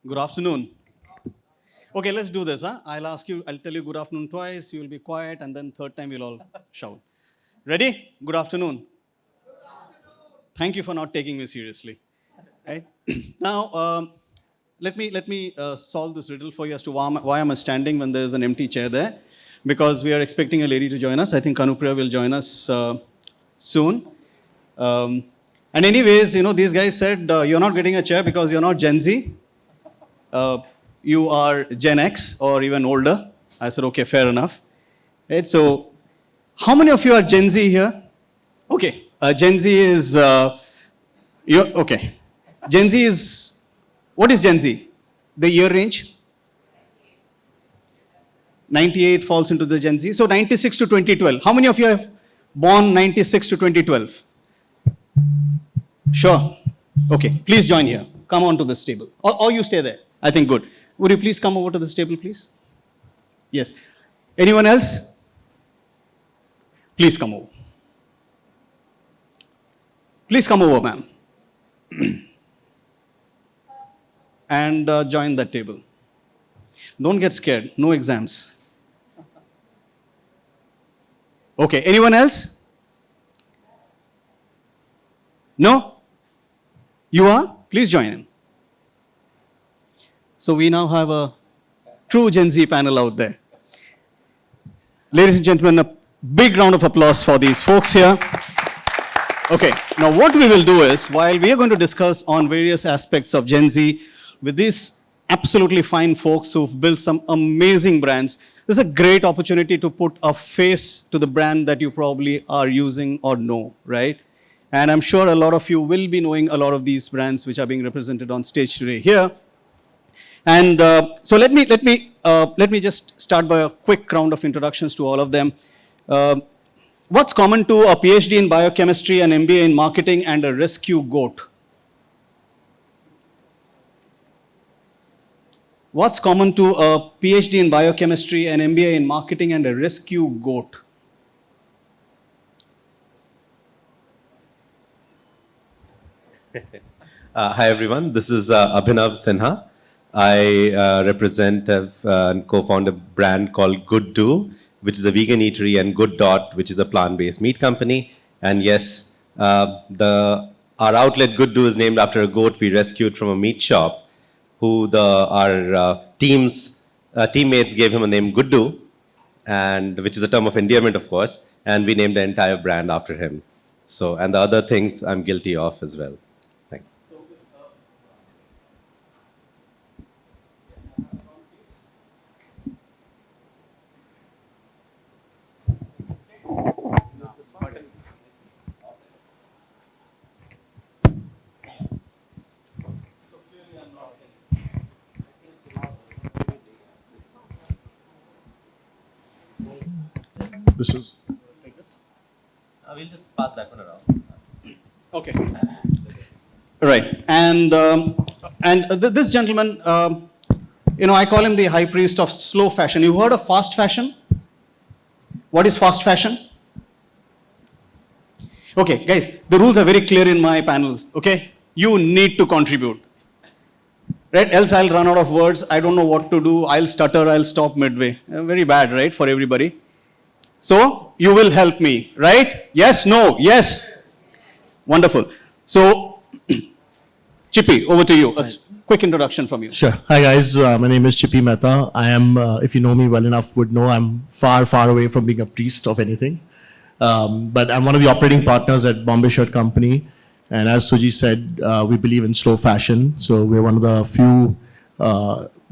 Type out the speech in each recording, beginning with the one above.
Good afternoon. Okay, let's do this. I'll tell you good afternoon twice, you'll be quiet, and then third time we'll all shout. Ready? Good afternoon. Good afternoon. Thank you for not taking me seriously. Right? Now, let me solve this riddle for you as to why am I standing when there's an empty chair there. Because we are expecting a lady to join us. I think Kanupriya will join us soon. And anyways, these guys said, you're not getting a chair because you're not Gen Z. You are Gen X or even older. I said, okay, fair enough. Right, so, how many of you are Gen Z here? Okay, Gen Z is, okay. Gen Z is, what is Gen Z? The year range? 98 falls into the Gen Z. So 96 to 2012. How many of you have born 96 to 2012? Sure. Okay, please join here. Come on to this table. Or you stay there. I think good. Would you please come over to this table, please? Yes. Anyone else? Please come over. Please come over, ma'am. And join that table. Don't get scared. No exams. Okay, anyone else? No? You are? Please join in. So we now have a true Gen Z panel out there. Ladies and gentlemen, a big round of applause for these folks here. Okay, now what we will do is, while we are going to discuss on various aspects of Gen Z with these absolutely fine folks who've built some amazing brands, this is a great opportunity to put a face to the brand that you probably are using or know, right? And I'm sure a lot of you will be knowing a lot of these brands which are being represented on stage today here. And so let me just start by a quick round of introductions to all of them. What's common to a PhD in biochemistry, an MBA in marketing, and a rescue goat? What's common to a PhD in biochemistry, an MBA in marketing, and a rescue goat? Hi everyone, this is Abhinav Sinha. I represent and co-found a brand called GoodDo, which is a vegan eatery, and GoodDo, which is a plant-based meat company. And yes, our outlet GoodDo is named after a goat we rescued from a meat shop, who our teammates gave him a name GoodDo, and which is a term of endearment, of course, and we named the entire brand after him. So, and the other things I'm guilty of as well. Thanks. This is. We'll just pass that one around. Okay. Right. And this gentleman, I call him the high priest of slow fashion. You heard of fast fashion? What is fast fashion? Okay, guys, the rules are very clear in my panel. Okay? You need to contribute. Right? Else I'll run out of words. I don't know what to do. I'll stutter. I'll stop midway. Very bad, right, for everybody. So, you will help me, right? Yes, no, yes. Wonderful. So, Chippy, over to you. A quick introduction from you. Sure. Hi guys, my name is Chippy Mehta. I am, if you know me well enough, would know I'm far, far away from being a priest of anything. But I'm one of the operating partners at Bombay Shirt Company. And as Suji said, we believe in slow fashion. So we're one of the few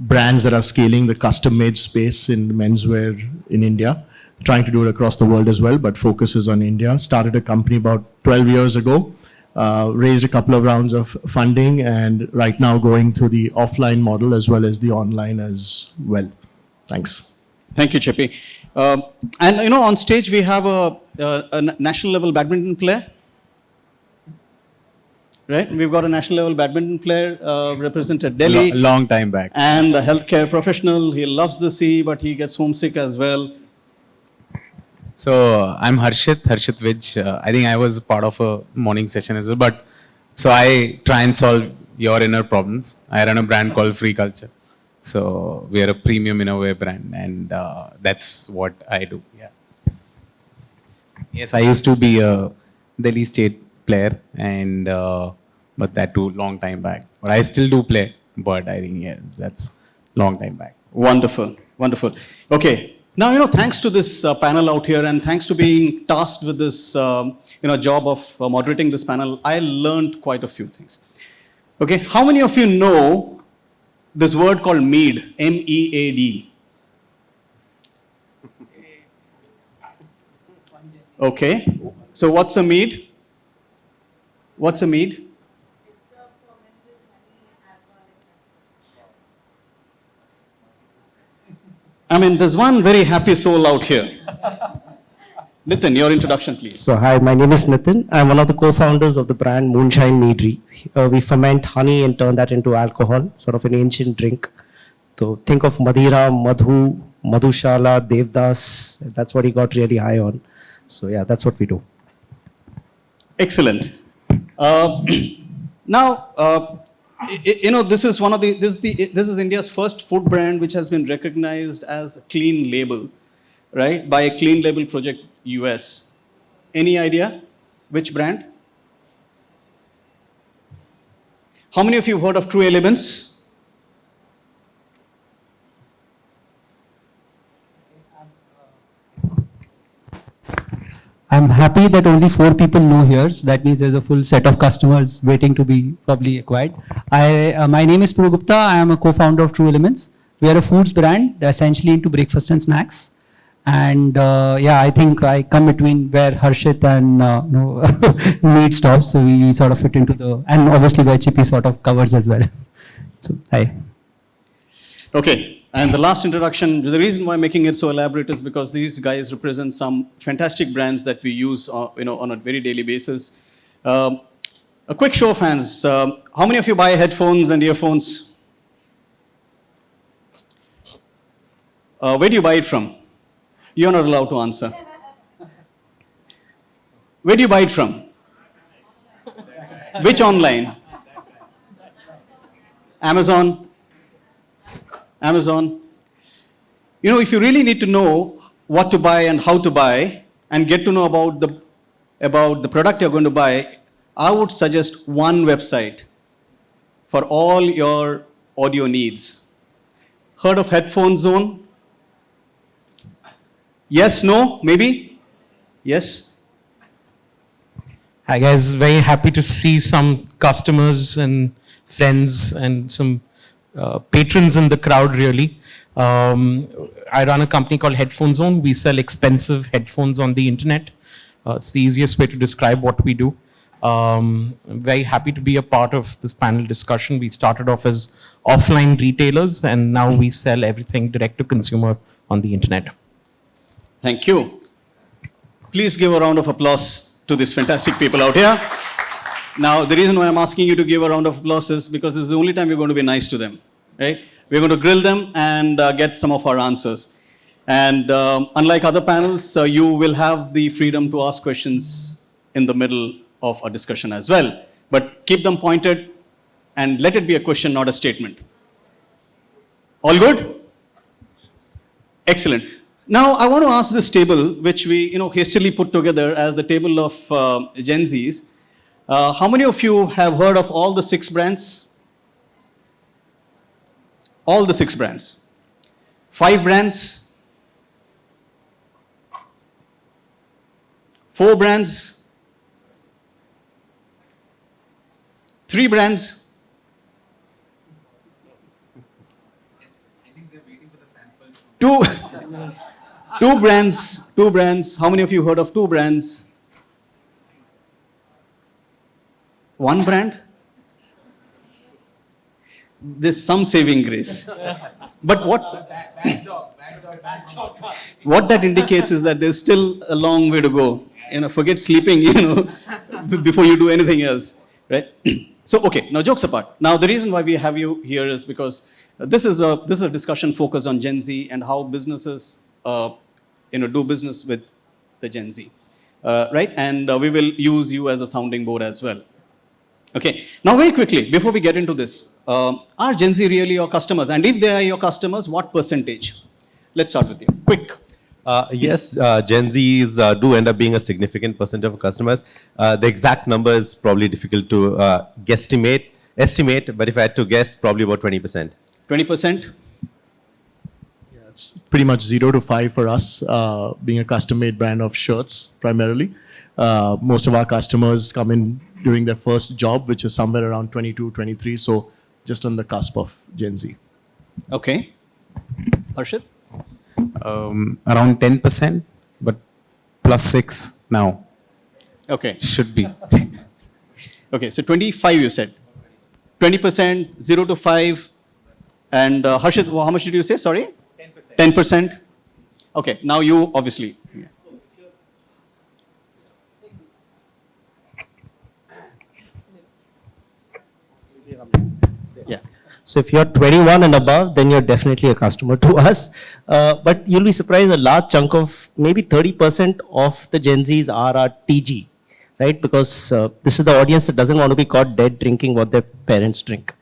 brands that are scaling the custom-made space in menswear in India. Trying to do it across the world as well, but focuses on India. Started a company about 12 years ago, raised a couple of rounds of funding, and right now going through the offline model as well as the online as well. Thanks. Thank you, Chippy. And on stage we have a national level badminton player. Right? We've got a national level badminton player represented Delhi. Long time back. And a healthcare professional. He loves the sea, but he gets homesick as well. So I'm Harshit Vij. I think I was part of a morning session as well. But so I try and solve your inner problems. I run a brand called FREECULTR. So we are a premium innerwear brand, and that's what I do. Yeah. Yes, I used to be a Delhi State player, and but that too long time back. But I still do play, but I think yeah, that's long time back. Wonderful, wonderful. Okay, now thanks to this panel out here, and thanks to being tasked with this job of moderating this panel, I learned quite a few things. Okay, how many of you know this word called mead? M-E-A-D. Okay, so what's a mead? What's a mead? I mean, there's one very happy soul out here. Nitin, your introduction, please. So, hi, my name is Nitin. I'm one of the co-founders of the brand Moonshine Meadery. We ferment honey and turn that into alcohol, sort of an ancient drink. So, think of Madhira, Madhu, Madhushala, Devdas. That's what he got really high on. So, yeah, that's what we do. Excellent. Now, this is one of the this is India's first food brand which has been recognized as a clean label, right, by a Clean Label Project US. Any idea which brand? How many of you have heard of True Elements? I'm happy that only 4 people know here. So that means there's a full set of customers waiting to be probably acquired. My name is Puru Gupta. I am a co-founder of True Elements. We are a foods brand, essentially into breakfast and snacks. And yeah, I think I come between where Harshit and meat stops. So we sort of fit into the, and obviously where Chippy sort of covers as well. So, hi. Okay. And the last introduction, the reason why I'm making it so elaborate is because these guys represent some fantastic brands that we use on a very daily basis. A quick show of hands. How many of you buy headphones and earphones? Where do you buy it from? You're not allowed to answer. Where do you buy it from? Which online? Amazon? Amazon. If you really need to know what to buy and how to buy and get to know about the product you're going to buy, I would suggest one website for all your audio needs. Heard of Headphone Zone? Yes, no, maybe? Yes? Hi guys, very happy to see some customers and friends and some patrons in the crowd really. I run a company called Headphone Zone. We sell expensive headphones on the internet. It's the easiest way to describe what we do. I'm very happy to be a part of this panel discussion. We started off as offline retailers and now we sell everything direct to consumer on the internet. Thank you. Please give a round of applause to these fantastic people out here. Now, the reason why I'm asking you to give a round of applause is because this is the only time we're going to be nice to them, right? We're going to grill them and get some of our answers. And unlike other panels, you will have the freedom to ask questions in the middle of a discussion as well. But keep them pointed and let it be a question, not a statement. All good? Excellent. Now, I want to ask this table, which we hastily put together as the table of Gen Zs. How many of you have heard of all the 6 brands? All the 6 brands. 5 brands? 4 brands? 3 brands? Two brands. 2 brands. How many of you heard of 2 brands? 1 brand? There's some saving grace. But what that indicates is that there's still a long way to go. Forget sleeping, before you do anything else, right? So, okay, now jokes apart. Now, the reason why we have you here is because this is a discussion focused on Gen Z and how businesses, do business with the Gen Z, right? And we will use you as a sounding board as well. Okay. Now, very quickly, before we get into this, are Gen Z really your customers? And if they are your customers, what percentage? Let's start with you. Quick. Yes, Gen Zs do end up being a significant percent of customers. The exact number is probably difficult to estimate, but if I had to guess, probably about 20%. 20%? It's pretty much 0 to 5 for us, being a custom-made brand of shirts primarily. Most of our customers come in during their first job, which is somewhere around 22, 23, so just on the cusp of Gen Z. Okay. Harshit? Around 10%, but +6 now. Okay. Should be. Okay, so 25 you said. 20%, 0 to 5. And Harshit, how much did you say? Sorry? 10%. 10%? Okay, now you obviously. Yeah. So if you're 21 and above, then you're definitely a customer to us. But you'll be surprised, a large chunk of maybe 30% of the Gen Zs are our TG, right? Because this is the audience that doesn't want to be caught dead drinking what their parents drink.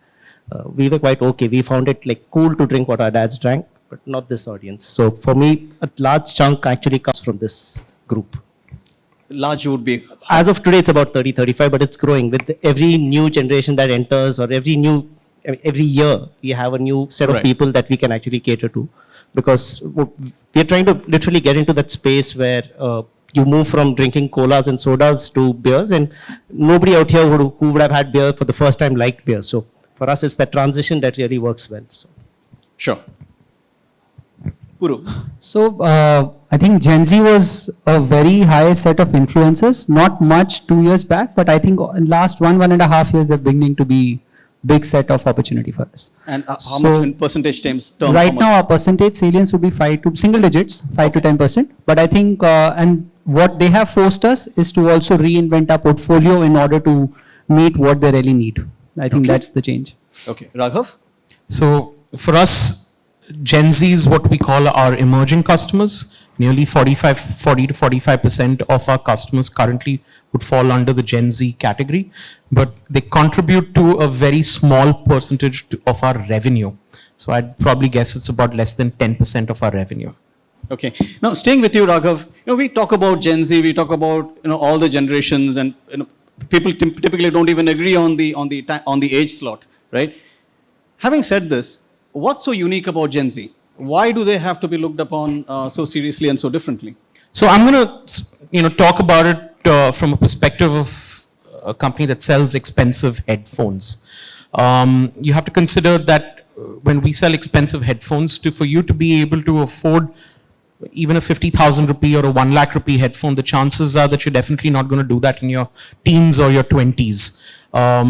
We were quite okay. We found it like cool to drink what our dads drank, but not this audience. So for me, a large chunk actually comes from this group. Large would be. As of today, it's about 30, 35, but it's growing with every new generation that enters or every year, we have a new set of Right. people that we can actually cater to, because we are trying to literally get into that space where you move from drinking colas and sodas to beers, and nobody out here who would have had beer for the first time liked beer. So for us, it's that transition that really works well. So. Sure. Puru. So I think Gen Z was a very high set of influencers, not much 2 years back, but I think in last 1.5 years, they're beginning to be big set of opportunity for us. And how So, much in percentage terms? Right now, our percentage salience would be 5 to single digits, 5 to 10%. But I think, and what they have forced us is to also reinvent our portfolio in order to meet what they really need. I think that's the change. Okay. Raghav? So for us, Gen Z is what we call our emerging customers. Nearly 40 to 45% of our customers currently would fall under the Gen Z category, but they contribute to a very small percentage of our revenue. So I'd probably guess it's about less than 10% of our revenue. Okay. Now, staying with you, Raghav, we talk about Gen Z, we talk about all the generations, and people typically don't even agree on the age slot, right? Having said this, what's so unique about Gen Z? Why do they have to be looked upon so seriously and so differently? So I'm going to talk about it from a perspective of a company that sells expensive headphones. You have to consider that when we sell expensive headphones, for you to be able to afford even a 50,000 rupee or a 1 lakh rupee headphone, the chances are that you're definitely not going to do that in your teens or your 20s.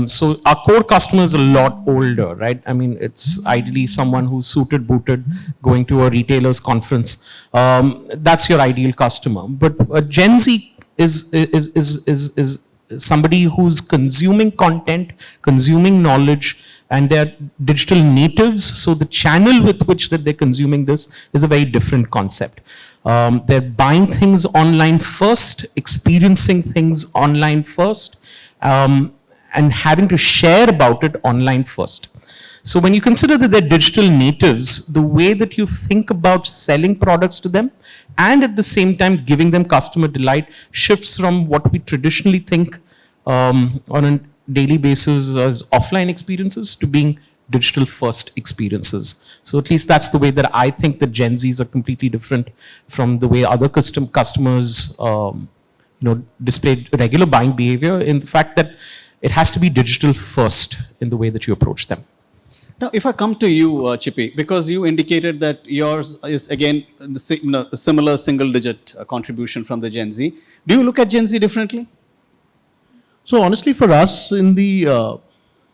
So our core customer is a lot older, right? I mean, it's ideally someone who's suited, booted, going to a retailer's conference. That's your ideal customer. But a Gen Z is somebody who's consuming content, consuming knowledge, and they're digital natives. So the channel with which that they're consuming this is a very different concept. They're buying things online first, experiencing things online first, and having to share about it online first. So when you consider that they're digital natives, the way that you think about selling products to them and at the same time giving them customer delight shifts from what we traditionally think on a daily basis as offline experiences to being digital first experiences. So at least that's the way that I think that Gen Zs are completely different from the way other customers display regular buying behavior, in the fact that it has to be digital first in the way that you approach them. Now, if I come to you, Chippy, because you indicated that yours is again the similar single-digit contribution from the Gen Z, do you look at Gen Z differently? So honestly, for us in the,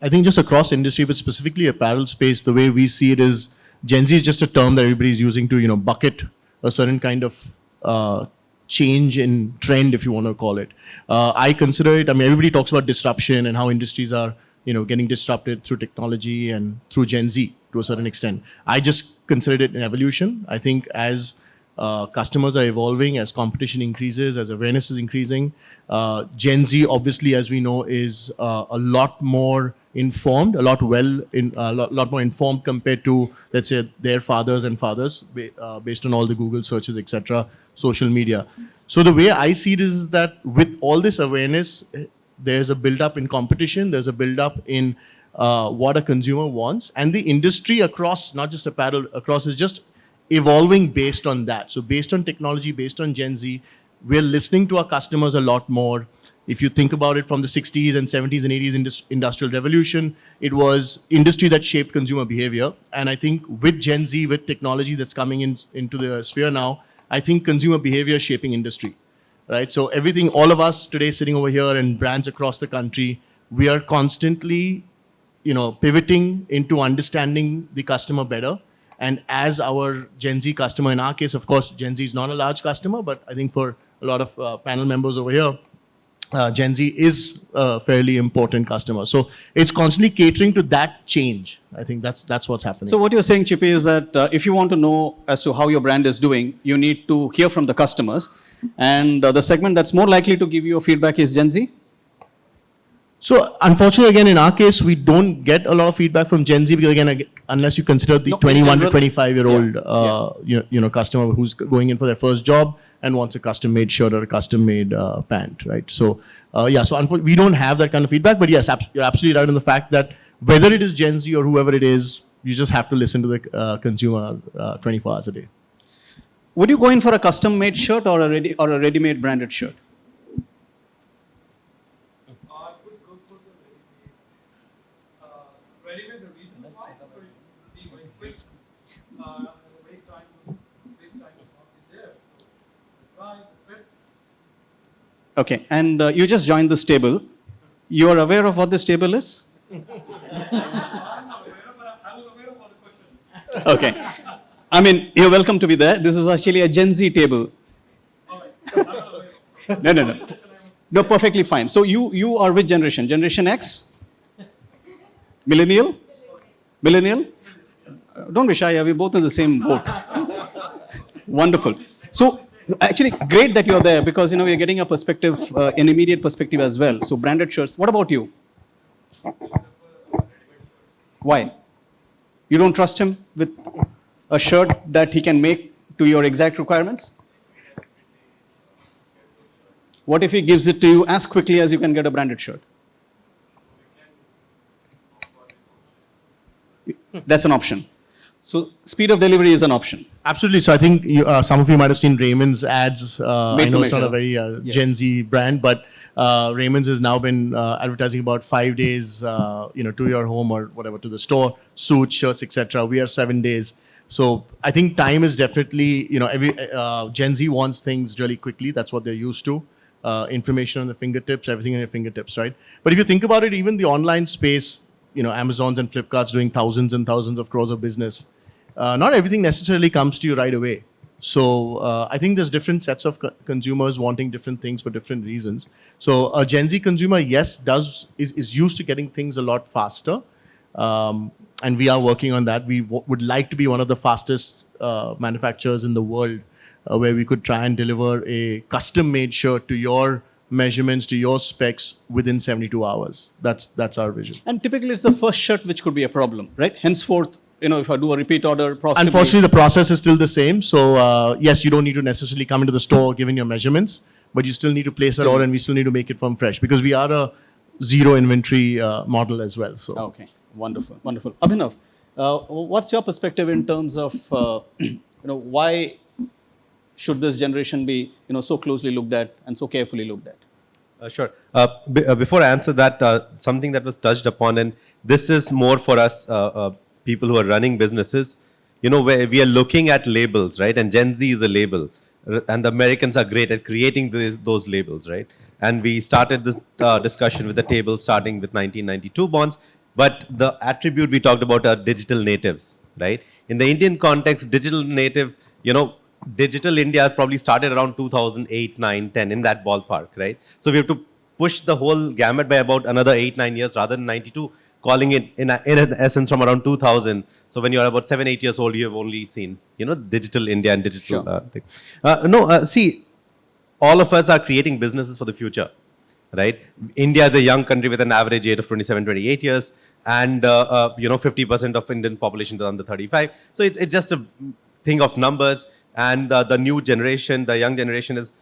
I think just across industry, but specifically apparel space, the way we see it is Gen Z is just a term that everybody's using to, bucket a certain kind of change in trend, if you want to call it. I consider it, everybody talks about disruption and how industries are, getting disrupted through technology and through Gen Z to a certain extent. I just considered it an evolution. I think as customers are evolving as competition increases, as awareness is increasing. Gen Z, obviously, as we know, is a lot more informed, a lot more informed compared to, let's say, their fathers and fathers, based on all the Google searches, etc., social media. So the way I see it is that with all this awareness, there's a build-up in competition, there's a build-up in what a consumer wants, and the industry across, not just apparel, across is just evolving based on that. So based on technology, based on Gen Z, we're listening to our customers a lot more. If you think about it from the 60s and 70s and 80s industrial revolution, it was industry that shaped consumer behavior. And I think with Gen Z, with technology that's coming into the sphere now, I think consumer behavior is shaping industry, right? So everything, all of us today sitting over here and brands across the country, we are constantly, pivoting into understanding the customer better. And as our Gen Z customer, in our case, of course, Gen Z is not a large customer, but I think for a lot of panel members over here, Gen Z is a fairly important customer. So it's constantly catering to that change. I think that's what's happening. So what you're saying, Chippy, is that if you want to know as to how your brand is doing, you need to hear from the customers. And the segment that's more likely to give you a feedback is Gen Z? So unfortunately, again, in our case, we don't get a lot of feedback from Gen Z because, again, unless you consider the 21 to 25-year-old customer who's going in for their first job and wants a custom-made shirt or a custom-made pant, right? So, so unfortunately, we don't have that kind of feedback. But yes, you're absolutely right in the fact that whether it is Gen Z or whoever it is, you just have to listen to the consumer 24 hours a day. Would you go in for a custom-made shirt or a ready-made branded shirt? Okay, and you just joined this table. You are aware of what this table is? Okay. I mean, you're welcome to be there. This is actually a Gen Z table. No. No, perfectly fine. So you are which generation? Generation X? Millennial? Millennial? Don't be shy, we're both in the same boat. Wonderful. So, actually, great that you're there because, we're getting a perspective, an immediate perspective as well. So, branded shirts. What about you? Why? You don't trust him with a shirt that he can make to your exact requirements? What if he gives it to you as quickly as you can get a branded shirt? That's an option. So, speed of delivery is an option. Absolutely. So I think some of you might have seen Raymond's ads. I know it's not a very Gen Z brand, but Raymond's has now been advertising about 5 days, to your home or whatever, to the store, suits, shirts, etc. We are 7 days. So I think time is definitely, every Gen Z wants things really quickly. That's what they're used to. Information on the fingertips, everything on your fingertips, right? But if you think about it, even the online space, Amazons and Flipkarts doing thousands and thousands of crores of business. Not everything necessarily comes to you right away. So I think there's different sets of consumers wanting different things for different reasons. So a Gen Z consumer, yes, is used to getting things a lot faster. And we are working on that. We would like to be one of the fastest manufacturers in the world where we could try and deliver a custom-made shirt to your measurements, to your specs within 72 hours. That's our vision. And typically it's the first shirt which could be a problem, right? Henceforth, if I do a repeat order, possibly... Unfortunately, the process is still the same. So yes, you don't need to necessarily come into the store given your measurements, but you still need to place that order and we still need to make it from fresh because we are a zero inventory model as well. So okay, wonderful, wonderful. Abhinav, what's your perspective in terms of, why should this generation be, so closely looked at and so carefully looked at? Sure. Before I answer that, something that was touched upon, and this is more for us people who are running businesses, where we are looking at labels, right? And Gen Z is a label. And the Americans are great at creating those labels, right? And we started this discussion with the table starting with 1992 bonds. But the attribute we talked about are digital natives, right? In the Indian context, digital native, digital India probably started around 2008, 9, 10, in that ballpark, right? So we have to push the whole gamut by about another 8, 9 years rather than 92. calling it in essence from around 2000. So when you're about 7, 8 years old, you have only seen, digital India and digital thing. See, all of us are creating businesses for the future, right? India is a young country with an average age of 27, 28 years. And, 50% of Indian population is under 35. So it's just a thing of numbers. And the new generation, the young generation is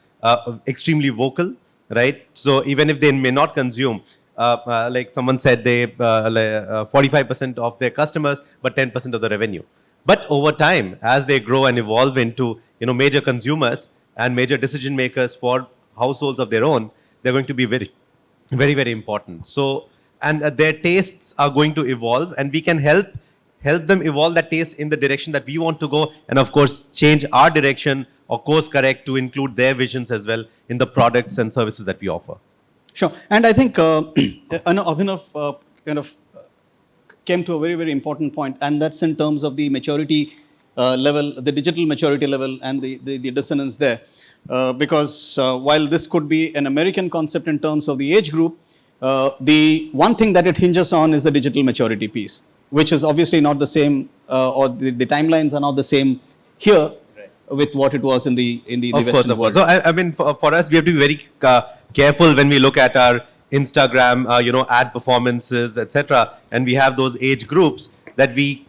extremely vocal, right? So even if they may not consume, like someone said, they 45% of their customers, but 10% of the revenue. But over time, as they grow and evolve into major consumers and major decision makers for households of their own, they're going to be very, very, very important. So, and their tastes are going to evolve, and we can help them evolve that taste in the direction that we want to go, and of course change our direction or course correct to include their visions as well in the products and services that we offer. Sure. And I think Abhinav kind of came to a very, very important point, and that's in terms of the maturity level, the digital maturity level, and the dissonance there. Because while this could be an American concept in terms of the age group, the one thing that it hinges on is the digital maturity piece, which is obviously not the same, or the timelines are not the same here with what it was in the Western world. So I mean, for us, we have to be very careful when we look at our Instagram, ad performances, etc. And we have those age groups that we,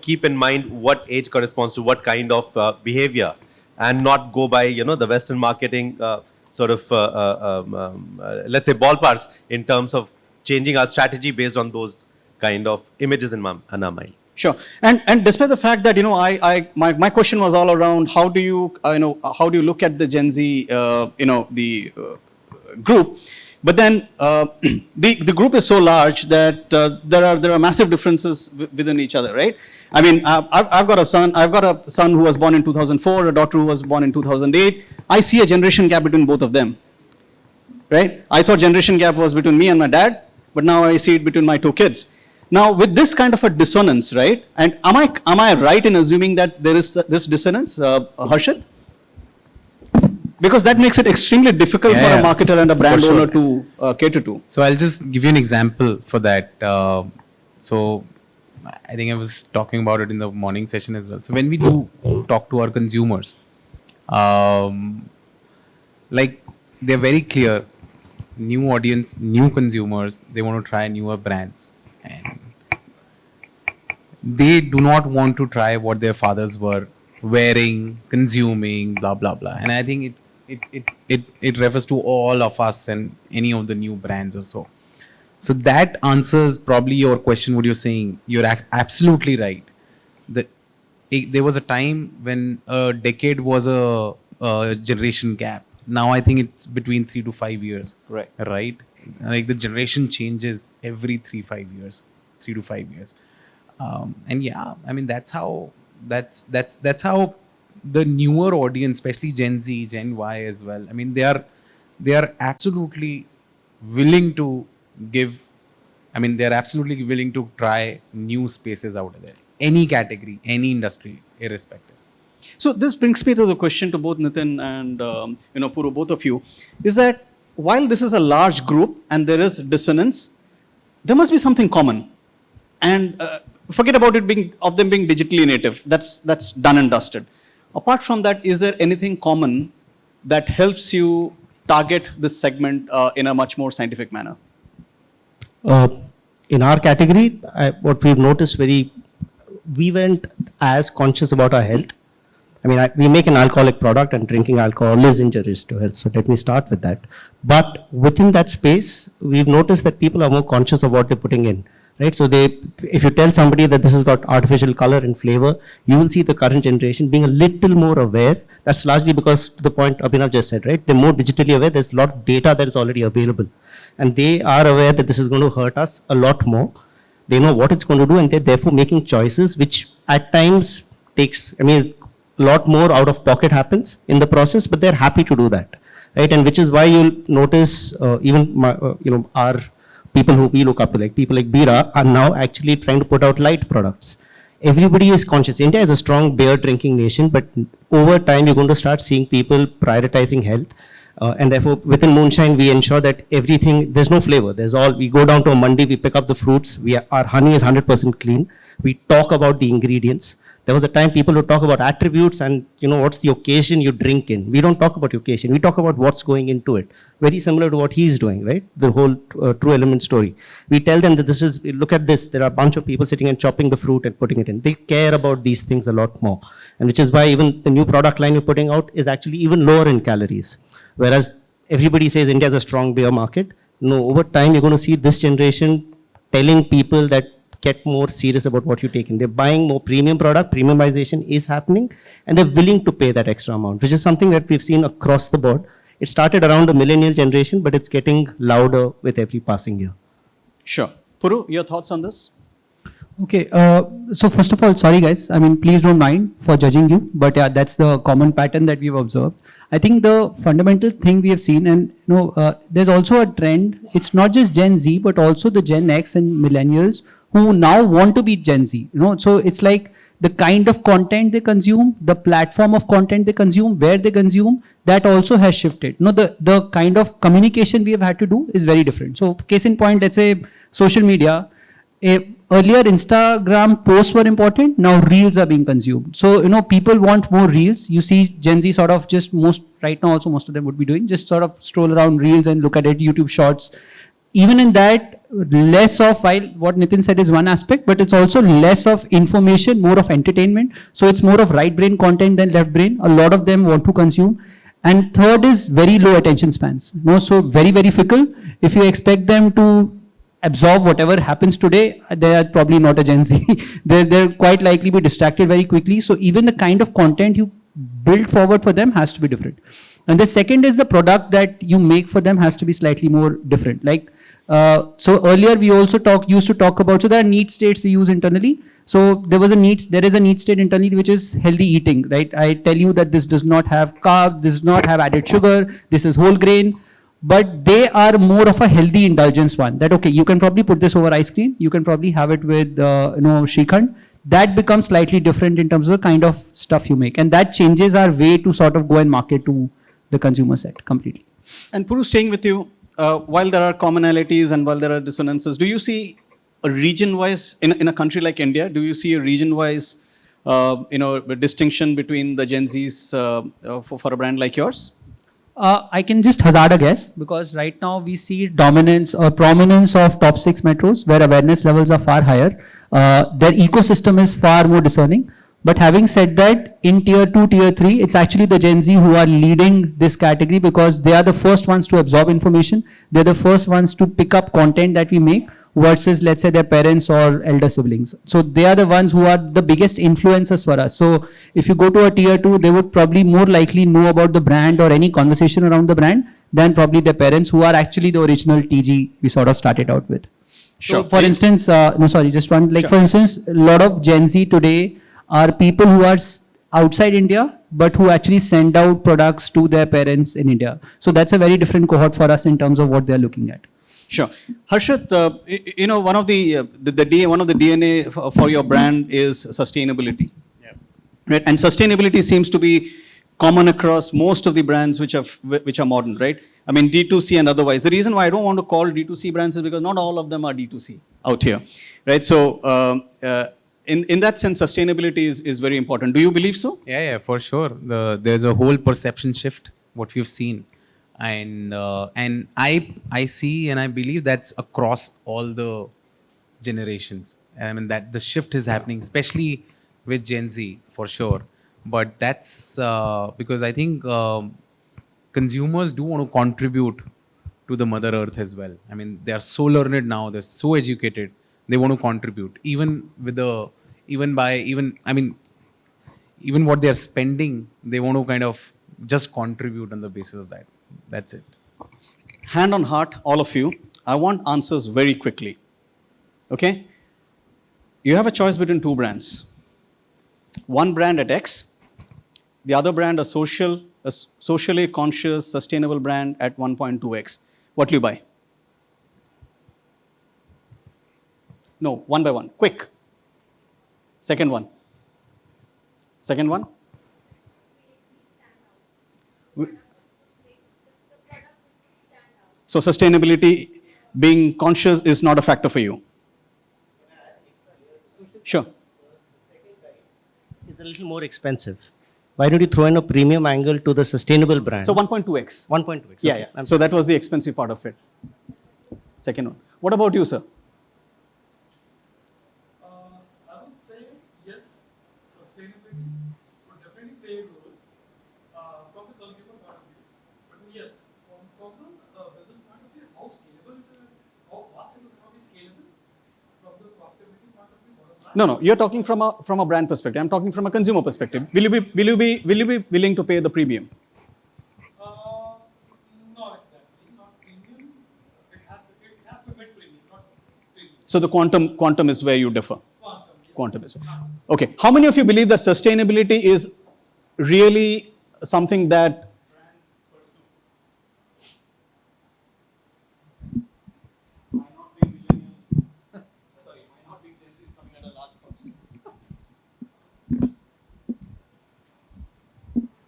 keep in mind what age corresponds to what kind of behavior, and not go by, the Western marketing let's say ballparks in terms of changing our strategy based on those kind of images in our mind. Sure. And despite the fact that, my question was all around how do you look at the Gen Z, group, but then the group is so large that there are massive differences within each other, right? I mean, I've got a son who was born in 2004, a daughter who was born in 2008. I see a generation gap between both of them, right? I thought generation gap was between me and my dad, but now I see it between my two kids. Now, with this kind of a dissonance, right? And am I right in assuming that there is this dissonance, Harshit? Because that makes it extremely difficult for a marketer and a brand owner to cater to. So I'll just give you an example for that. So I think I was talking about it in the morning session as well. So when we do talk to our consumers, like they're very clear, new audience, new consumers, they want to try newer brands. And they do not want to try what their fathers were wearing, consuming, blah, blah, blah. And I think it refers to all of us and any of the new brands or so. So that answers probably your question, what you're saying. You're absolutely right. There was a time when a decade was a generation gap. Now I think it's between 3 to 5 years. Right. Right? Like the generation changes every 3 to 5 years. And yeah, I mean, that's how the newer audience, especially Gen Z, Gen Y as well. I mean, they are absolutely willing to they're absolutely willing to try new spaces out there. Any category, any industry, irrespective. So this brings me to the question to both Nitin and Puru, both of you, is that while this is a large group and there is dissonance, there must be something common. And forget about them being digitally native. That's done and dusted. Apart from that, is there anything common that helps you target this segment in a much more scientific manner? In our category, what we've noticed we weren't as conscious about our health. I mean, we make an alcoholic product and drinking alcohol is injurious to health. So let me start with that. But within that space, we've noticed that people are more conscious of what they're putting in. Right? So if you tell somebody that this has got artificial color and flavor, you will see the current generation being a little more aware. That's largely because, to the point Abhinav just said, right? They're more digitally aware. There's a lot of data that is already available. And they are aware that this is going to hurt us a lot more. They know what it's going to do, and they're therefore making choices, which at times takes, a lot more out of pocket happens in the process, but they're happy to do that. Right? And which is why you'll notice our people who we look up to, like people like Bira, are now actually trying to put out light products. Everybody is conscious. India is a strong beer drinking nation, but over time you're going to start seeing people prioritizing health. And therefore, within Moonshine, we ensure that everything, there's no flavor. We go down to a mandi, we pick up the fruits. Our honey is 100% clean. We talk about the ingredients. There was a time people would talk about attributes and, what's the occasion you drink in. We don't talk about the occasion. We talk about what's going into it. Very similar to what he's doing, right? The whole True Element story. We tell them that look at this. There are a bunch of people sitting and chopping the fruit and putting it in. They care about these things a lot more. And which is why even the new product line you're putting out is actually even lower in calories. Whereas everybody says India is a strong beer market. No, over time, you're going to see this generation telling people that get more serious about what you take in. They're buying more premium product, premiumization is happening, and they're willing to pay that extra amount, which is something that we've seen across the board. It started around the millennial generation, but it's getting louder with every passing year. Sure. Puru, your thoughts on this? Okay, so first of all, sorry guys, I mean, please don't mind for judging you, but yeah, that's the common pattern that we've observed. I think the fundamental thing we have seen, and there's also a trend, it's not just Gen Z, but also the Gen X and millennials who now want to be Gen Z, so it's like the kind of content they consume, the platform of content they consume, where they consume, that also has shifted. The kind of communication we have had to do is very different. So case in point, let's say social media, earlier Instagram posts were important, now reels are being consumed. So, people want more reels. You see Gen Z sort of right now also most of them would be doing, just sort of stroll around reels and look at it, YouTube shorts. Even in that, less of, while what Nitin said is one aspect, but it's also less of information, more of entertainment. So it's more of right brain content than left brain. A lot of them want to consume. And third is very low attention spans. So very, very fickle. If you expect them to absorb whatever happens today, they are probably not a Gen Z. They're quite likely be distracted very quickly. So even the kind of content you build forward for them has to be different. And the second is the product that you make for them has to be slightly more different. So earlier we also used to talk about, so there are need states we use internally. So there is a need state internally which is healthy eating, right? I tell you that this does not have carb, this does not have added sugar, this is whole grain. But they are more of a healthy indulgence one. That, okay, you can probably put this over ice cream. You can probably have it with, Shrikhand. That becomes slightly different in terms of the kind of stuff you make. And that changes our way to sort of go and market to the consumer set completely. And Puru, staying with you, while there are commonalities and while there are dissonances, do you see a region-wise, in a country like India, do you see a region-wise, distinction between the Gen Zs for a brand like yours? I can just hazard a guess, because right now we see dominance or prominence of top 6 metros where awareness levels are far higher. Their ecosystem is far more discerning. But having said that, in tier 2, tier 3, it's actually the Gen Z who are leading this category, because they are the first ones to absorb information. They're the first ones to pick up content that we make versus, let's say, their parents or elder siblings. So they are the ones who are the biggest influencers for us. So if you go to a tier 2, they would probably more likely know about the brand or any conversation around the brand than probably their parents, who are actually the original TG we sort of started out with. Sure. So for instance, for instance, a lot of Gen Z today are people who are outside India, but who actually send out products to their parents in India. So that's a very different cohort for us in terms of what they're looking at. Sure. Harshit, one of the DNA for your brand is sustainability. Yeah. Right? And sustainability seems to be common across most of the brands which are modern, right? I mean, D2C and otherwise. The reason why I don't want to call D2C brands is because not all of them are D2C out here, right? So, in that sense, sustainability is very important. Do you believe so? Yeah, for sure. There's a whole perception shift, what we've seen. And I see and I believe that's across all the generations. I mean, that the shift is happening, especially with Gen Z, for sure. But that's because I think consumers do want to contribute to the Mother Earth as well. I mean, they are so learned now, they're so educated, they want to contribute. Even what they're spending, they want to kind of just contribute on the basis of that. That's it. Hand on heart, all of you, I want answers very quickly. Okay? You have a choice between 2 brands. One brand at X, the other brand a socially conscious, sustainable brand at 1.2x. What will you buy? No, one by one. Quick. Second one. So sustainability, being conscious is not a factor for you. Sure. It's a little more expensive. Why don't you throw in a premium angle to the sustainable brand? So 1.2x. 1.2x. Yeah, okay. yeah. So that was the expensive part of it. Second one. What about you, sir? I would say yes, sustainability would definitely play a role from the consumer point of view. But yes, from the business point of view, how scalable it is, how fast it is going to be scalable from the profitability point of view. No, you're talking from a brand perspective. I'm talking from a consumer perspective. Will you be willing to pay the premium? Not exactly, not premium. It has to hit premium, not premium. So the quantum is where you differ. Quantum is. Okay. How many of you believe that sustainability is really something that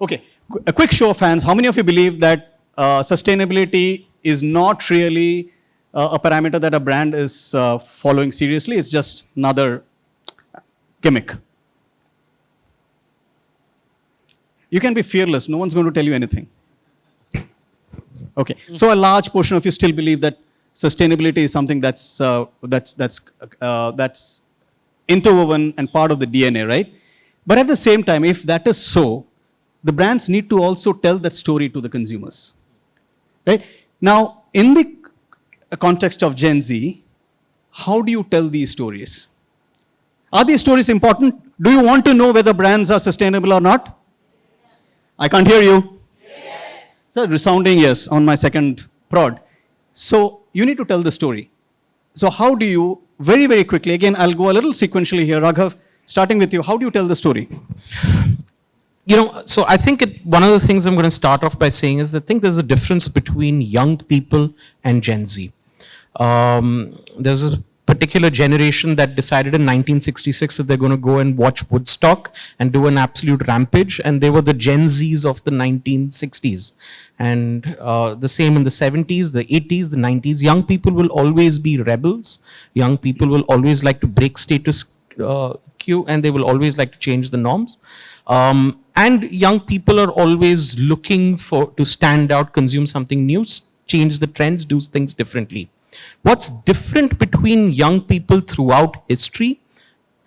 Okay, a quick show of hands. How many of you believe that sustainability is not really a parameter that a brand is following seriously? It's just another gimmick. You can be fearless. No one's going to tell you anything. Okay, so a large portion of you still believe that sustainability is something that's interwoven and part of the DNA, right? But at the same time, if that is so, the brands need to also tell that story to the consumers, right? Now, in the context of Gen Z, how do you tell these stories? Are these stories important? Do you want to know whether brands are sustainable or not? I can't hear you. Yes. It's a resounding yes on my second prod. So you need to tell the story. So how do you, very, very quickly, again, I'll go a little sequentially here. Raghav, starting with you, how do you tell the story? So I think one of the things I'm going to start off by saying is I think there's a difference between young people and Gen Z. There's a particular generation that decided in 1966 that they're going to go and watch Woodstock and do an absolute rampage, and they were the Gen Zs of the 1960s. And the same in the 70s, the 80s, the 90s. Young people will always be rebels. Young people will always like to break status quo, and they will always like to change the norms. And young people are always looking to stand out, consume something new, change the trends, do things differently. What's different between young people throughout history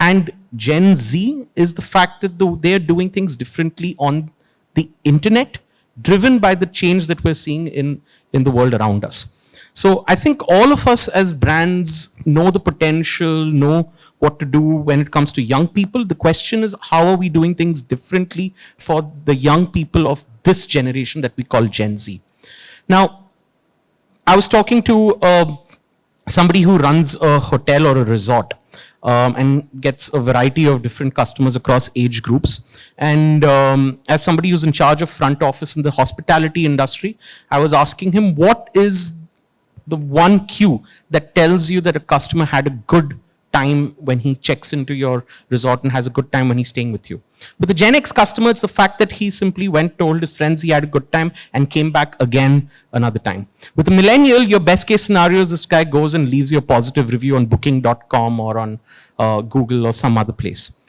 and Gen Z is the fact that they're doing things differently on the internet, driven by the change that we're seeing in the world around us. So I think all of us as brands know the potential, know what to do when it comes to young people. The question is, how are we doing things differently for the young people of this generation that we call Gen Z? Now, I was talking to somebody who runs a hotel or a resort and gets a variety of different customers across age groups. And as somebody who's in charge of front office in the hospitality industry, I was asking him, what is the one cue that tells you that a customer had a good time when he checks into your resort and has a good time when he's staying with you? With the Gen X customer, it's the fact that he simply went, told his friends he had a good time and came back again another time. With the millennial, your best case scenario is this guy goes and leaves you a positive review on booking.com or on Google or some other place.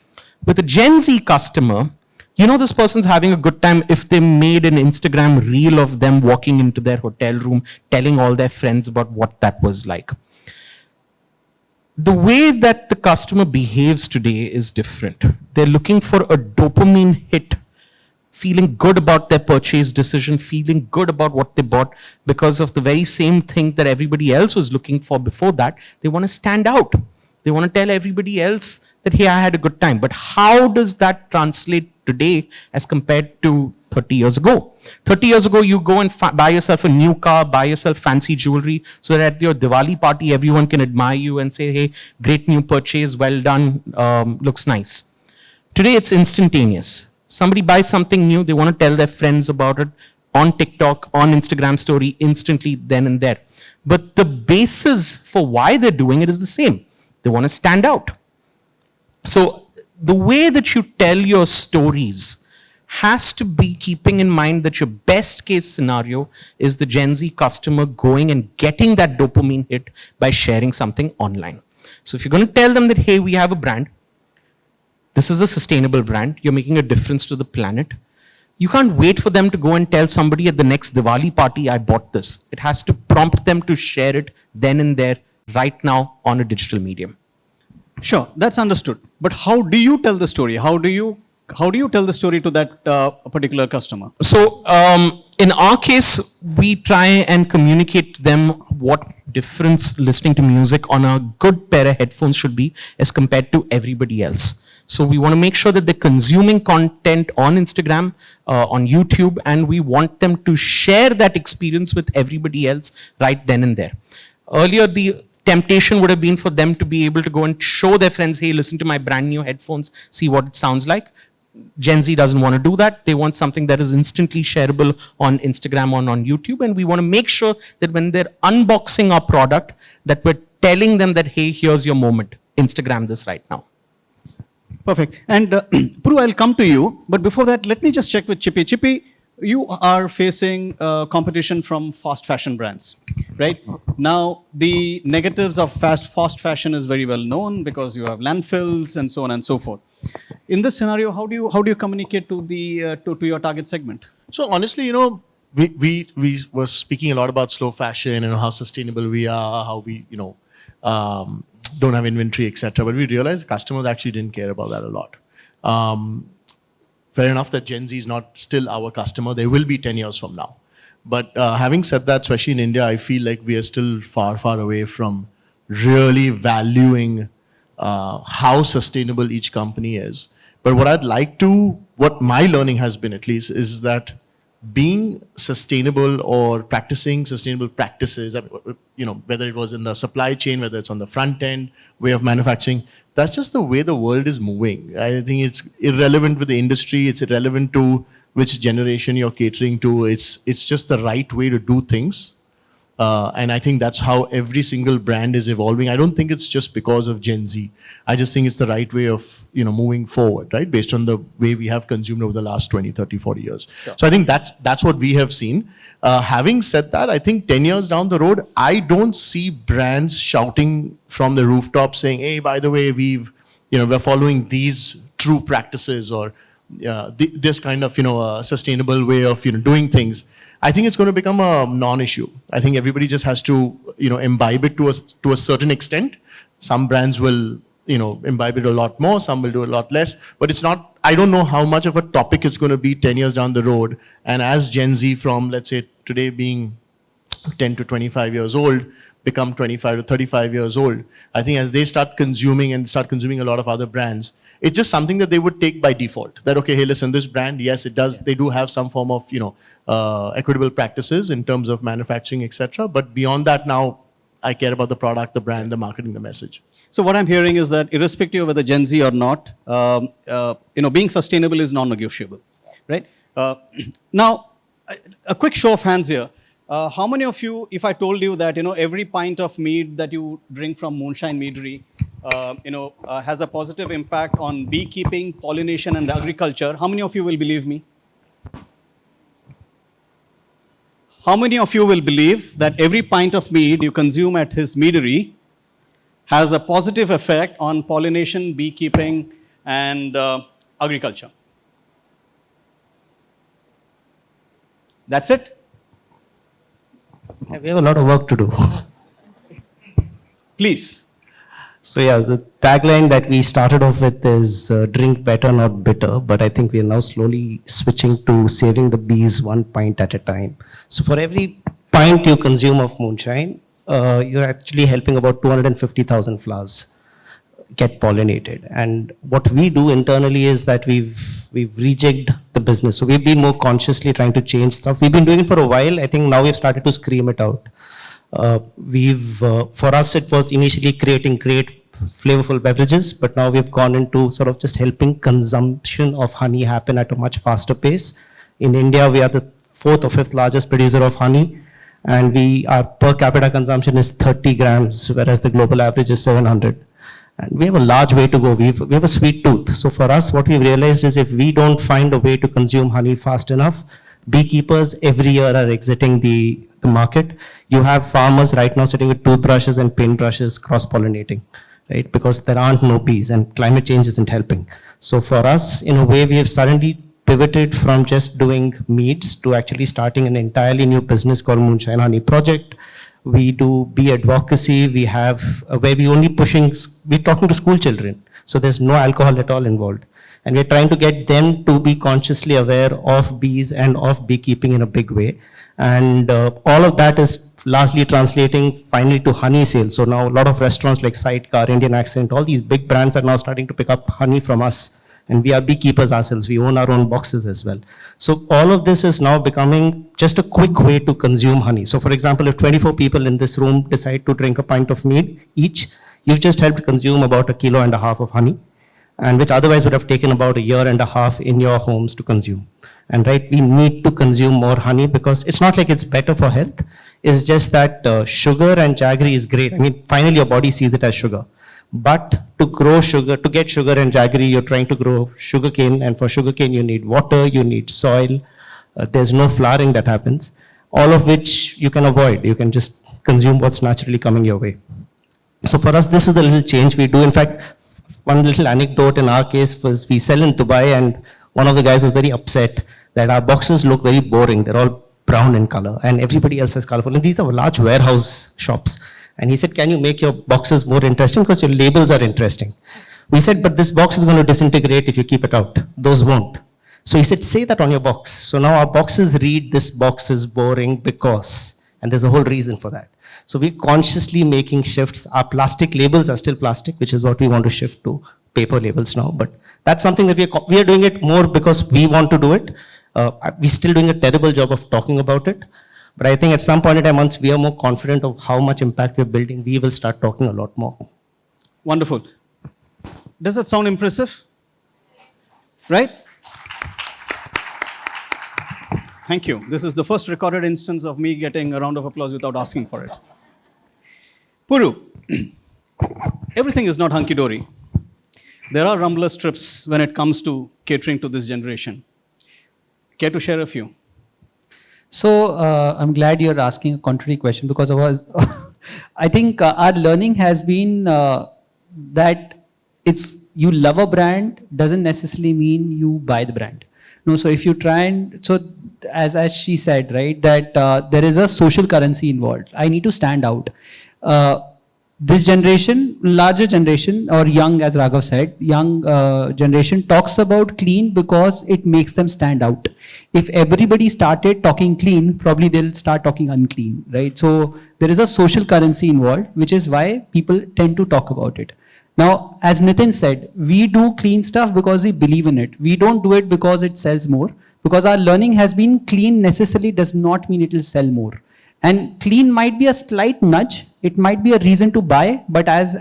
With a Gen Z customer, you know this person's having a good time if they made an Instagram reel of them walking into their hotel room, telling all their friends about what that was like. The way that the customer behaves today is different. They're looking for a dopamine hit, feeling good about their purchase decision, feeling good about what they bought because of the very same thing that everybody else was looking for before that. They want to stand out. They want to tell everybody else that, hey, I had a good time. But how does that translate today as compared to 30 years ago? 30 years ago, you go and buy yourself a new car, buy yourself fancy jewelry, so that at your Diwali party, everyone can admire you and say, hey, great new purchase, well done, looks nice. Today, it's instantaneous. Somebody buys something new, they want to tell their friends about it on TikTok, on Instagram story, instantly, then and there. But the basis for why they're doing it is the same. They want to stand out. So the way that you tell your stories has to be keeping in mind that your best case scenario is the Gen Z customer going and getting that dopamine hit by sharing something online. So if you're going to tell them that, hey, we have a brand, this is a sustainable brand, you're making a difference to the planet, you can't wait for them to go and tell somebody at the next Diwali party, I bought this. It has to prompt them to share it then and there, right now, on a digital medium. Sure, that's understood. But how do you tell the story? How do you tell the story to that particular customer? So in our case, we try and communicate to them what difference listening to music on a good pair of headphones should be as compared to everybody else. So we want to make sure that they're consuming content on Instagram, on YouTube, and we want them to share that experience with everybody else right then and there. Earlier, the temptation would have been for them to be able to go and show their friends, hey, listen to my brand new headphones, see what it sounds like. Gen Z doesn't want to do that. They want something that is instantly shareable on Instagram or on YouTube. And we want to make sure that when they're unboxing our product, that we're telling them that, hey, here's your moment. Instagram this right now. Perfect. And Puru, I'll come to you. But before that, let me just check with Chippy. Chippy, you are facing competition from fast fashion brands, right? Now, the negatives of fast fashion is very well known because you have landfills and so on and so forth. In this scenario, how do you communicate to the to your target segment? So honestly, you know, we were speaking a lot about slow fashion and how sustainable we are, how we, you know, don't have inventory, etc. But we realized customers actually didn't care about that a lot. Fair enough that Gen Z is not still our customer. They will be 10 years from now. But having said that, especially in India, I feel like we are still far, far away from really valuing how sustainable each company is. But what my learning has been at least, is that being sustainable or practicing sustainable practices, you know, whether it was in the supply chain, whether it's on the front end, way of manufacturing, that's just the way the world is moving. I think it's irrelevant with the industry. It's irrelevant to which generation you're catering to. It's just the right way to do things. And I think that's how every single brand is evolving. I don't think it's just because of Gen Z. I just think it's the right way of, you know, moving forward, right? Based on the way we have consumed over the last 20, 30, 40 years. Sure. So I think that's what we have seen. Having said that, I think 10 years down the road, I don't see brands shouting from the rooftop saying, hey, by the way, we're following these true practices or this kind of, sustainable way of, doing things. I think it's going to become a non-issue. I think everybody just has to, imbibe it to a certain extent. Some brands will, imbibe it a lot more. Some will do a lot less. But it's not, I don't know how much of a topic it's going to be 10 years down the road. And as Gen Z from, let's say, today being 10 to 25 years old, become 25 to 35 years old, I think as they start consuming a lot of other brands, it's just something that they would take by default. That, okay, hey, listen, this brand, yes, it does. They do have some form of, equitable practices in terms of manufacturing, etc. But beyond that, now I care about the product, the brand, the marketing, the message. So what I'm hearing is that irrespective of whether Gen Z or not, being sustainable is non-negotiable, right? Now, a quick show of hands here. How many of you, if I told you that, every pint of mead that you drink from Moonshine Meadery, has a positive impact on beekeeping, pollination, and agriculture, how many of you will believe me? How many of you will believe that every pint of mead you consume at his meadery has a positive effect on pollination, beekeeping, and agriculture? That's it? We have a lot of work to do. Please. So yeah, the tagline that we started off with is drink better, not bitter. But I think we are now slowly switching to saving the bees 1 pint at a time. So for every pint you consume of moonshine, you're actually helping about 250,000 flowers get pollinated. And what we do internally is that we've rejigged the business. So we've been more consciously trying to change stuff. We've been doing it for a while. I think now we've started to scream it out. For us, it was initially creating great flavorful beverages, but now we've gone into sort of just helping consumption of honey happen at a much faster pace. In India, we are the 4th or 5th largest producer of honey, and our per capita consumption is 30 grams, whereas the global average is 700. And we have a large way to go. We have a sweet tooth. So for us, what we've realized is if we don't find a way to consume honey fast enough, beekeepers every year are exiting the market. You have farmers right now sitting with toothbrushes and paintbrushes cross-pollinating, right? Because there aren't no bees and climate change isn't helping. So for us, in a way, we have suddenly pivoted from just doing meads to actually starting an entirely new business called Moonshine Honey Project. We do bee advocacy. We have where we only we're talking to school children. So there's no alcohol at all involved. And we're trying to get them to be consciously aware of bees and of beekeeping in a big way. And all of that is largely translating finally to honey sales. So now a lot of restaurants like Sidecar, Indian Accent, all these big brands are now starting to pick up honey from us. And we are beekeepers ourselves. We own our own boxes as well. So all of this is now becoming just a quick way to consume honey. So for example, if 24 people in this room decide to drink a pint of mead each, you've just helped consume about 1.5 kilos of honey, and which otherwise would have taken about 1.5 years in your homes to consume. And right, we need to consume more honey because it's not like it's better for health. It's just that sugar and jaggery is great. I mean, finally your body sees it as sugar. But to grow sugar, to get sugar and jaggery, you're trying to grow sugarcane. And for sugarcane, you need water, you need soil. There's no flowering that happens. All of which you can avoid. You can just consume what's naturally coming your way. So for us, this is a little change we do. In fact, one little anecdote in our case was we sell in Dubai, and one of the guys was very upset that our boxes look very boring. They're all brown in color and everybody else is colorful. And these are large warehouse shops. And he said, can you make your boxes more interesting because your labels are interesting? We said, but this box is going to disintegrate if you keep it out. Those won't. So he said, say that on your box. So now our boxes read, this box is boring because, and there's a whole reason for that. So we're consciously making shifts. Our plastic labels are still plastic, which is what we want to shift to paper labels now. But that's something that we are doing it more because we want to do it. We're still doing a terrible job of talking about it. But I think at some point in time, once we are more confident of how much impact we're building, we will start talking a lot more. Wonderful. Does that sound impressive? Right? Thank you. This is the first recorded instance of me getting a round of applause without asking for it. Puru, everything is not hunky-dory. There are rumbler strips when it comes to catering to this generation. Care to share a few? So I'm glad you're asking a contrary question because I think our learning has been that you love a brand doesn't necessarily mean you buy the brand. No, so if you try and, so as she said, right, that there is a social currency involved. I need to stand out. This generation, larger generation, or young, as Raghav said, young generation talks about clean because it makes them stand out. If everybody started talking clean, probably they'll start talking unclean, right? So there is a social currency involved, which is why people tend to talk about it. Now, as Nitin said, we do clean stuff because we believe in it. We don't do it because it sells more, because our learning has been clean necessarily does not mean it will sell more. And clean might be a slight nudge. It might be a reason to buy, but as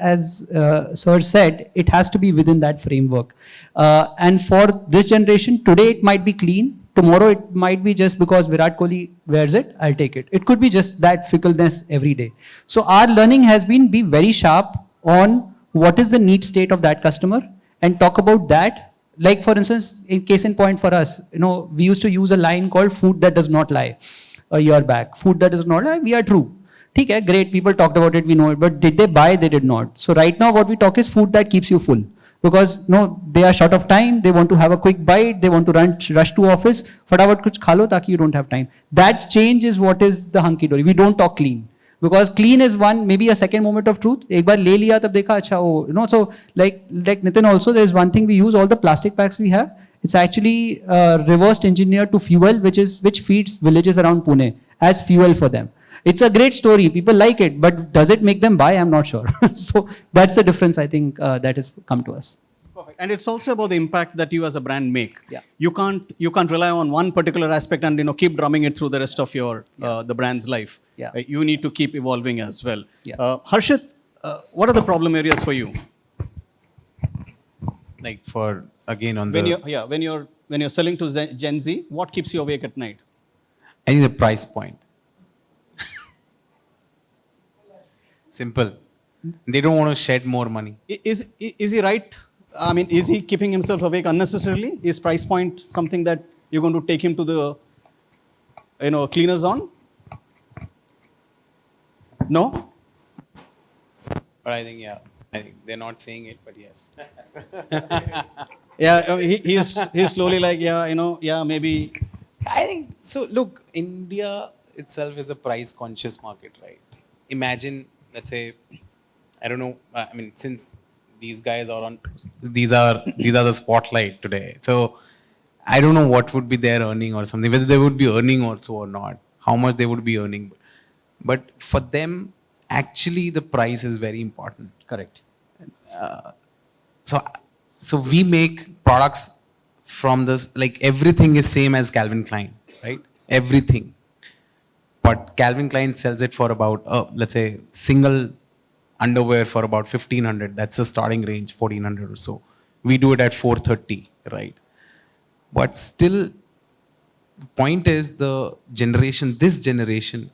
Sir said, it has to be within that framework. And for this generation, today it might be clean. Tomorrow it might be just because Virat Kohli wears it, I'll take it. It could be just that fickleness every day. So our learning has been be very sharp on what is the need state of that customer and talk about that. Like for instance, in case in point for us, we used to use a line called food that does not lie. A year back, food that does not lie, we are true. Okay, great, people talked about it, we know it, but did they buy? They did not. So right now what we talk is food that keeps you full. Because they are short of time, they want to have a quick bite, they want to rush to office, fatavat kuch kha lo taki you don't have time. That change is what is the hunky-dory. We don't talk clean. Because clean is one, maybe a second moment of truth. Ek baar le liya tab dekha acha ho. So like Nitin also, there is one thing we use, all the plastic packs we have. It's actually reversed engineered to fuel, which feeds villages around Pune as fuel for them. It's a great story. People like it, but does it make them buy? I'm not sure. So that's the difference I think that has come to us. Perfect. And it's also about the impact that you as a brand make. Yeah. You can't rely on one particular aspect and keep drumming it through the rest of your the brand's life. Yeah. You need to keep evolving as well. Yeah. Harshit, what are the problem areas for you? Like for again on the when you're selling to Gen Z, what keeps you awake at night? I think the price point. Simple. They don't want to shed more money. Is he right? I mean, is he keeping himself awake unnecessarily? Is price point something that you're going to take him to the, cleaner zone? No? But I think they're not saying it, but yes. Yeah, he's slowly like, maybe. I think so. Look, India itself is a price conscious market, right? Imagine, let's say, I don't know. I mean, since these guys are on, these are the spotlight today. So I don't know what would be their earning or something. Whether they would be earning also or not. How much they would be earning. But for them, actually, the price is very important. Correct. So we make products from this, like everything is same as Calvin Klein, right? Everything. But Calvin Klein sells it for about, let's say, single underwear for about 1,500. That's the starting range, 1,400 or so. We do it at 430, right? But still, the point is this generation,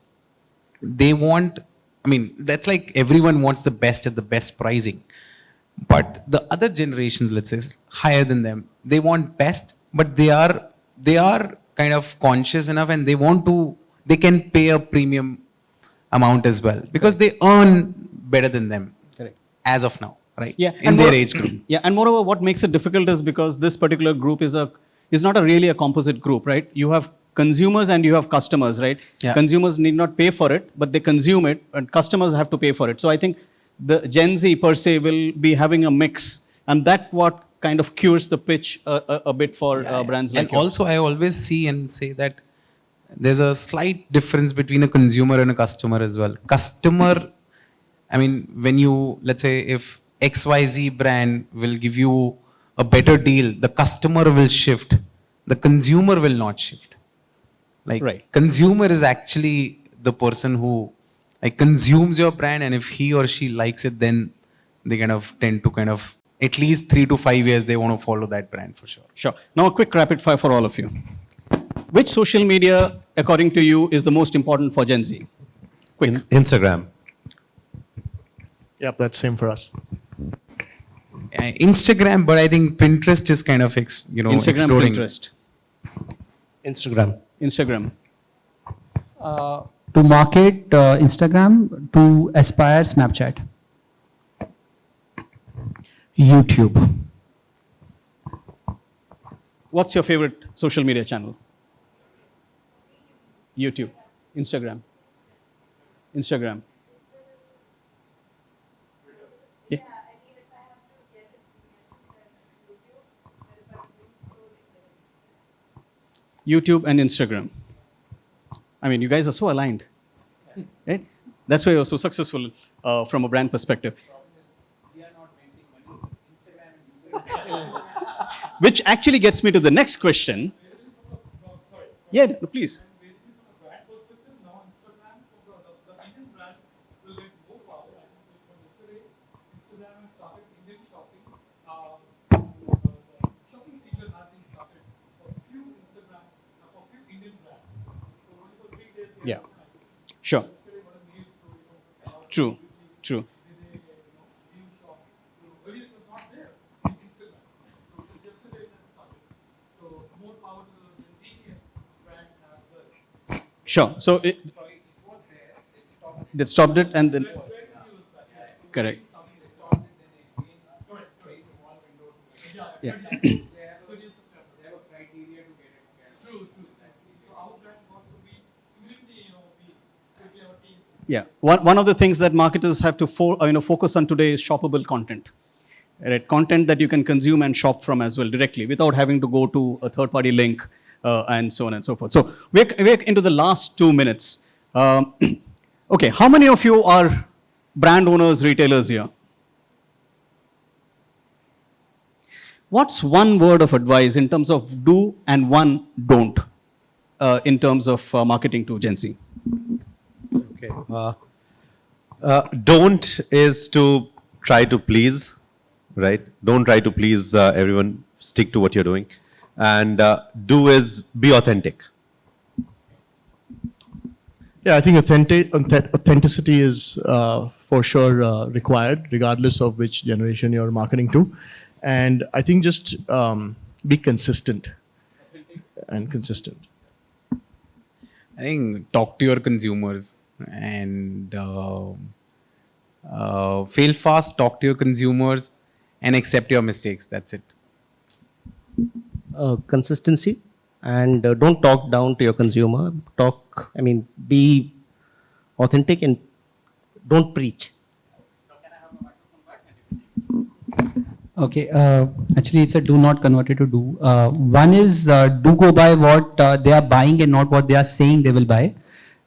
they want, I mean, that's like everyone wants the best at the best pricing. But the other generations, let's say, higher than them, they want best, but they are kind of conscious enough and they can pay a premium amount as well because they earn better than them. Correct. As of now, right? Yeah. In their age group. Yeah, and moreover, what makes it difficult is because this particular group is not really a composite group, right? You have consumers and you have customers, right? Yeah. Consumers need not pay for it, but they consume it, and customers have to pay for it. So I think the Gen Z per se will be having a mix, and that what kind of cures the pitch a bit for brands like And yours. also, I always see and say that there's a slight difference between a consumer and a customer as well. Customer, I mean, when you, let's say, if XYZ brand will give you a better deal, the customer will shift. The consumer will not shift. Like, Right. consumer is actually the person who consumes your brand, and if he or she likes it, then they kind of tend to at least 3 to 5 years, they want to follow that brand for sure. Sure. Now a quick rapid fire for all of you. Which social media, according to you, is the most important for Gen Z? Quick. Instagram. Yep, that's same for us. Instagram, but I think Pinterest is kind of Instagram, exploding. Pinterest. Instagram. To market Instagram, to aspire Snapchat. YouTube. What's your favorite social media channel? YouTube. Instagram. Yeah. YouTube and Instagram. I mean, you guys are so aligned, right? That's why you're so successful from a brand perspective. Which actually gets me to the next question. Yeah, please. Basically, from a brand perspective, now Instagram, the Indian brands will get more power. I think from yesterday, Instagram has started Indian shopping. Shopping feature has been started for few Instagram, for few Indian brands. So only for 3 days. Yeah. Sure. Yesterday was a mail, so True. they view shop. So earlier it was not there in Instagram. So since yesterday it has started. So more power to the Indian brand as well. Sure. So they stopped it and then. Correct. Yeah. Yeah. One of the things that marketers have to focus on today is shoppable content. Right? Content that you can consume and shop from as well directly without having to go to a third-party link and so on and so forth. So we're into the last 2 minutes. Okay, how many of you are brand owners, retailers here? What's one word of advice in terms of do and one don't in terms of marketing to Gen Z? Okay. Don't is to try to please, right? Don't try to please everyone. Stick to what you're doing. And do is be authentic. Yeah, I think authenticity is for sure required, regardless of which generation you're marketing to. And I think just be consistent and consistent. I think talk to your consumers and fail fast, talk to your consumers and accept your mistakes. That's it. Consistency, and don't talk down to your consumer. Be authentic and don't preach. Okay, actually it's a do not convert it to do. One is do go by what they are buying and not what they are saying they will buy.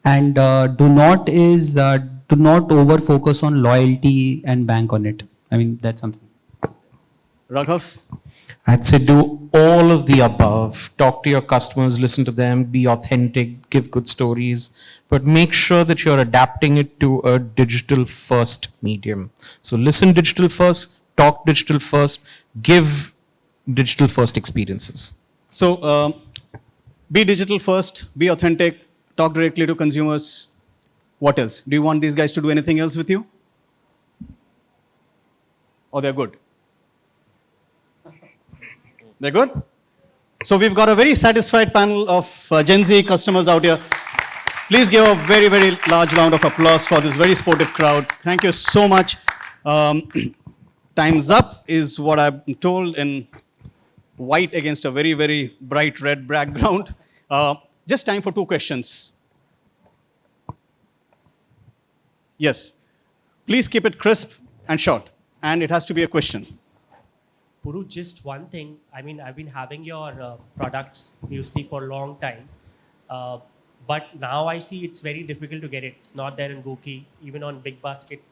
And do not over focus on loyalty and bank on it. I mean, that's something. Raghav? I'd say do all of the above. Talk to your customers, listen to them, be authentic, give good stories, but make sure that you're adapting it to a digital first medium. So listen digital first, talk digital first, give digital first experiences. So be digital first, be authentic, talk directly to consumers. What else? Do you want these guys to do anything else with you? Or they're good? They're good? So we've got a very satisfied panel of Gen Z customers out here. Please give a very, very large round of applause for this very sportive crowd. Thank you so much. Time's up is what I'm told in white against a very, very bright red background. Just time for 2 questions. Yes. Please keep it crisp and short. And it has to be a question. Puru, just one thing. I mean, I've been having your products usually for a long time. But now I see it's very difficult to get it. It's not there in Gookie, even on Big Basket.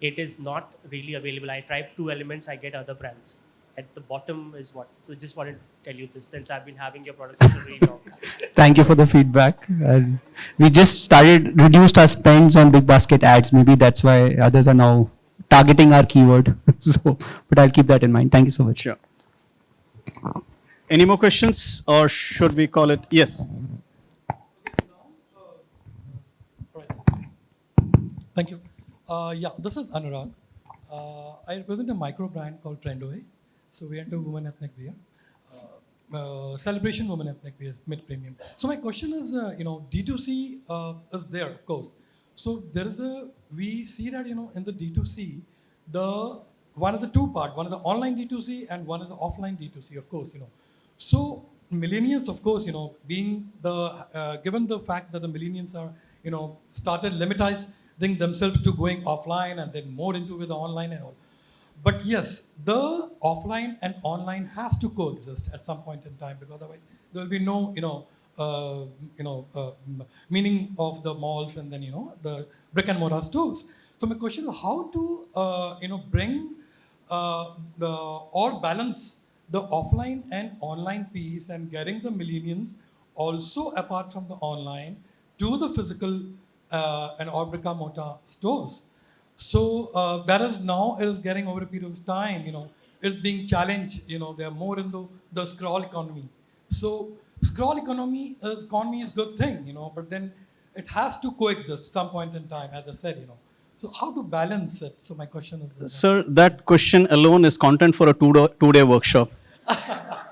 It is not really available. I tried 2 Elements, I get other brands. At the bottom is what? So just wanted to tell you this since I've been having your products for very long. Thank you for the feedback. We just reduced our spends on Big Basket ads. Maybe that's why others are now targeting our keyword. So, but I'll keep that in mind. Thank you so much. Sure. Any more questions or should we call it? Yes. Thank you. Yeah, this is Anurag. I represent a micro brand called Trendoy. So we enter women ethnic wear, celebration women ethnic wear, mid-premium. So my question is, D2C is there, of course. So there is we see that, in the D2C, one is the 2-part, one is the online D2C and one is the offline D2C, of course, So millennials, of course, being given the fact that the millennials are, started limitizing themselves to going offline and then more into with the online and all. But yes, the offline and online has to coexist at some point in time because otherwise there will be no, meaning of the malls and then, the brick and mortar stores. So my question is how to, bring or balance the offline and online piece and getting the millennials also apart from the online to the physical and or brick and mortar stores. So that is now is getting over a period of time, is being challenged. They are more into the scroll economy. So scroll economy is a good thing, but then it has to coexist some point in time, as I said, So how to balance it? So my question is, Sir, that question alone is content for a 2-day workshop.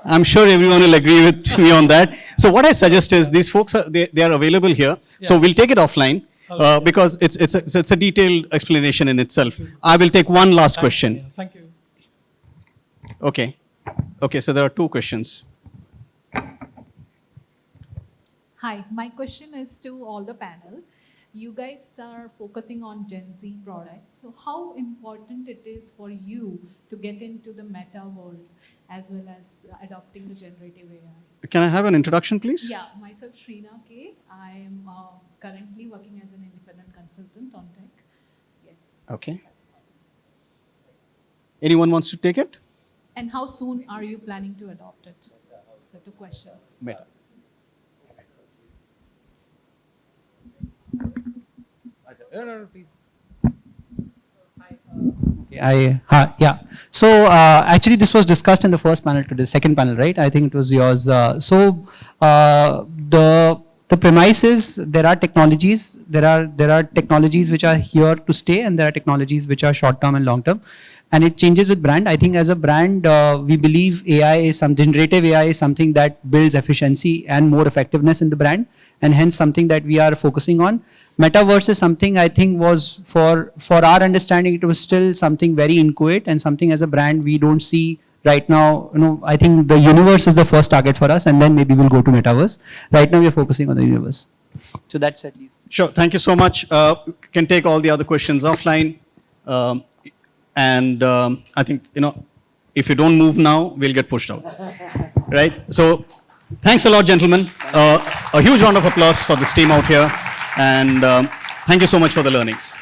I'm sure everyone will agree with me on that. So what I suggest is these folks they are available here. Yeah. So we'll take it offline. Because it's a detailed explanation in itself. I will take one last question. Thank you. Okay. Okay, so there are 2 questions. Hi, my question is to all the panel. You guys are focusing on Gen Z products. So how important it is for you to get into the meta world as well as adopting the generative AI? Can I have an introduction, please? Yeah, myself Shrina K. I am currently working as an independent consultant on tech. Yes. Okay. Anyone wants to take it? And how soon are you planning to adopt it? So 2 questions. Meta. No, please. Yeah. So actually, this was discussed in the first panel to the second panel, right? I think it was yours. The premise is there are technologies, there are technologies which are here to stay, and there are technologies which are short term and long term, and it changes with brand. I think as a brand, we believe AI is generative AI is something that builds efficiency and more effectiveness in the brand, and hence something that we are focusing on. Metaverse is something I think was for our understanding, it was still something very inchoate and something as a brand we don't see right now. I think the universe is the first target for us, and then maybe we'll go to metaverse. Right now we are focusing on the universe. So that's at least. Sure. Thank you so much. Can take all the other questions offline. I think, if you don't move now, we'll get pushed out. Right? So thanks a lot, gentlemen. A huge round of applause for this team out here. And thank you so much for the learnings.